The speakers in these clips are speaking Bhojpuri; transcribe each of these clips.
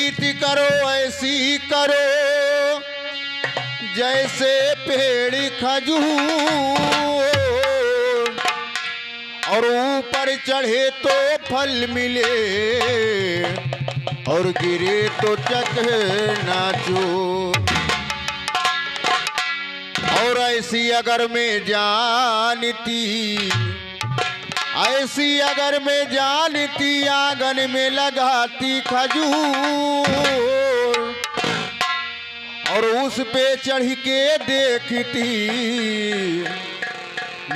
प्रीति करो ऐसी करो जैसे पेड़ खजूर, और ऊपर चढ़े तो फल मिले और गिरे तो चक नाचो। और ऐसी अगर मैं जानती, ऐसी अगर मैं जानती आंगन में लगाती खजूर, और उस पे चढ़ के देखती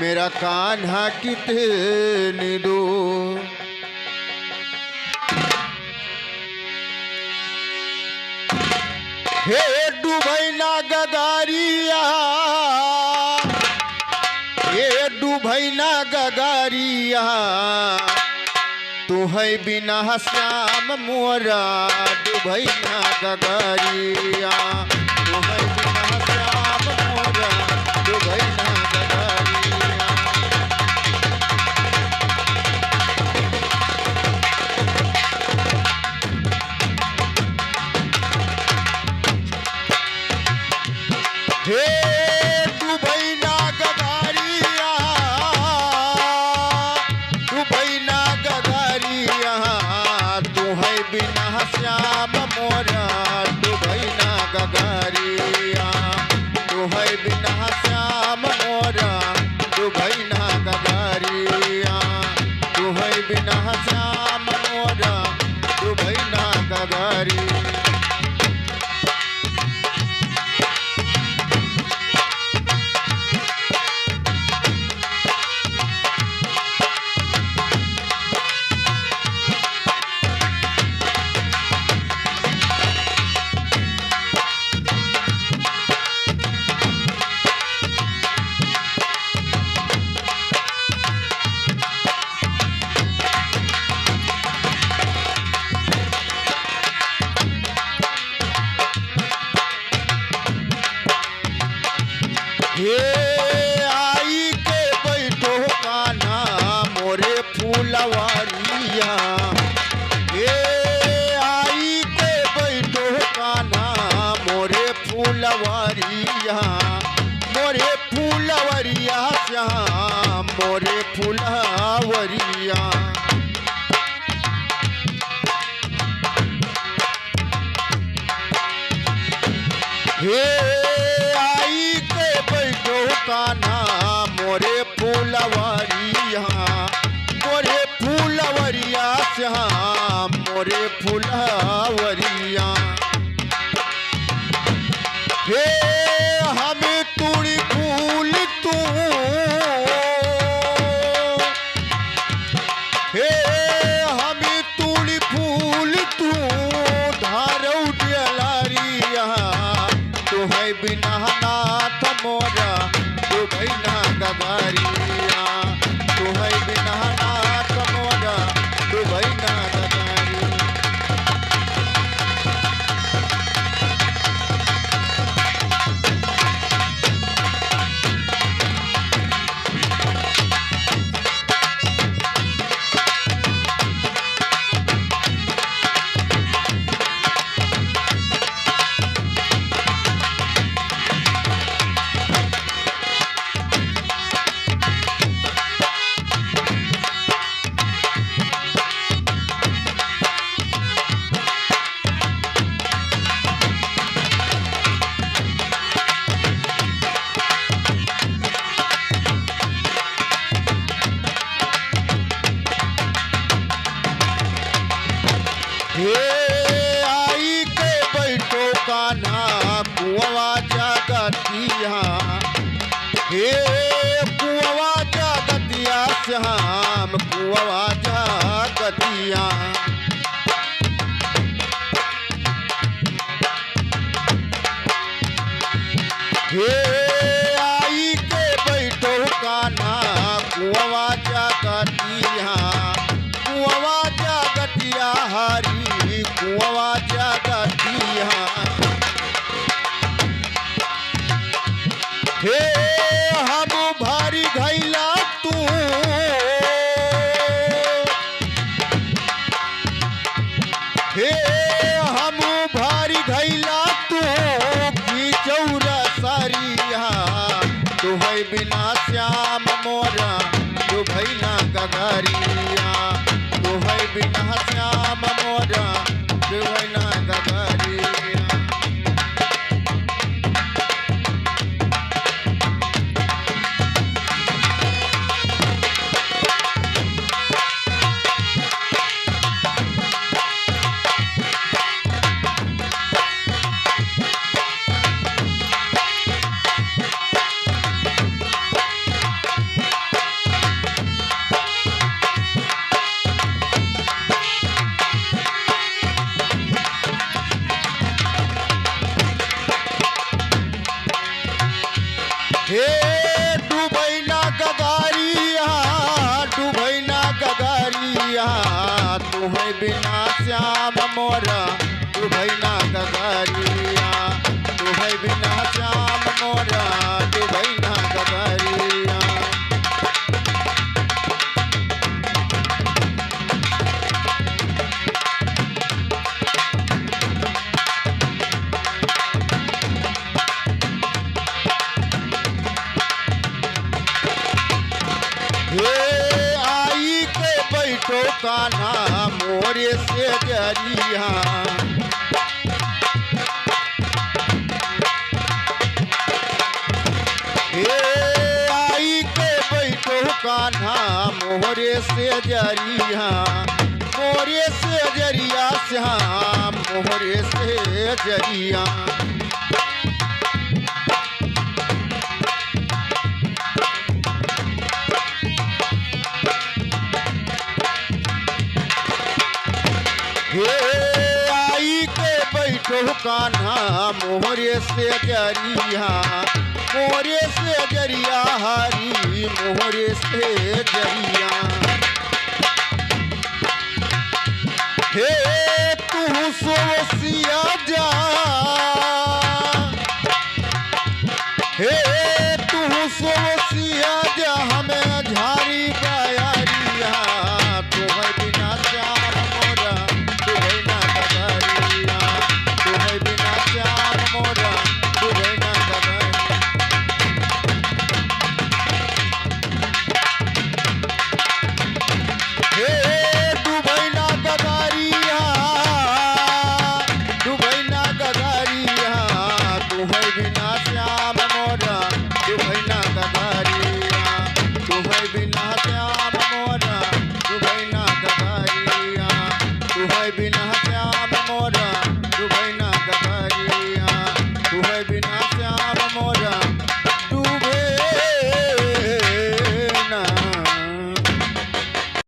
मेरा कान्हा कितने दूर। हे डूबैना गगारिया, हे डूबैना गगारिया, तू है बिना श्याम मोरा डूबैना गगारिया, तू है बिना श्याम मोरा डूबैना गगारिया। हे डूबैना गगारिया, डूबैना गगारिया, तू है बिना श्याम मोरा डूबैना गगारिया, तू है बिना श्याम मोरा डूबैना गगारिया, तू है बिना श्याम मोरा डूबैना गगारिया। हे आई के बैठो कान्हा मोरे फूलवारिया, हे आई के बैठो कान्हा मोरे फूलवारिया, मोरे फूलवरिया श्याम मोरे फूलवरिया। हे कान्हा मोरे फूलवरिया, मोरे फूलवरिया श्याम मोरे फूलवरिया। हे हमें तुड़ी फूल तू, हे हमें तुड़ी फूल तू धारौ डलारिया, तू है बिना नाथ मोरा डूबैना गगारिया, तू है बिना नाथ मोरा डूबैना गगारिया। हम भारी धैला तू की चौरा सारिया तू है बिना श्याम मोरा तू भैना गगरिया तू है बिना श्याम मोरा तू भैना गगरिया। हे डुबैना गगारिया डुबैना गगारिया तू है बिना श्याम मोरा तू भैना गगारिया तू है बिना श्याम मोरा तू भैना गगारिया। आई के बैठो कान्हा मोरे से जरिया आई के बैठो कान्हा मोरे से जरिया मोरे से जरिया श्याम मोरे से जरिया। आई के बैठो कान्हा मोरे से जरिया मोरे से जरिया हरी मोरे से जरिया। हे तू सोसिया जा हे तू सोसिया जा हमें झारी गायरिया तू है बिना श्याम मोरा तू भैना गगरिया तू है बिना श्याम मोरा तू भैना गगरिया। हे डुबैना गगरिया डुबैना गगरिया तू है बिना श्याम मोरा तू भैना गगरिया तू है बिना श्याम मोरा तू भैना गगरिया तू है बिना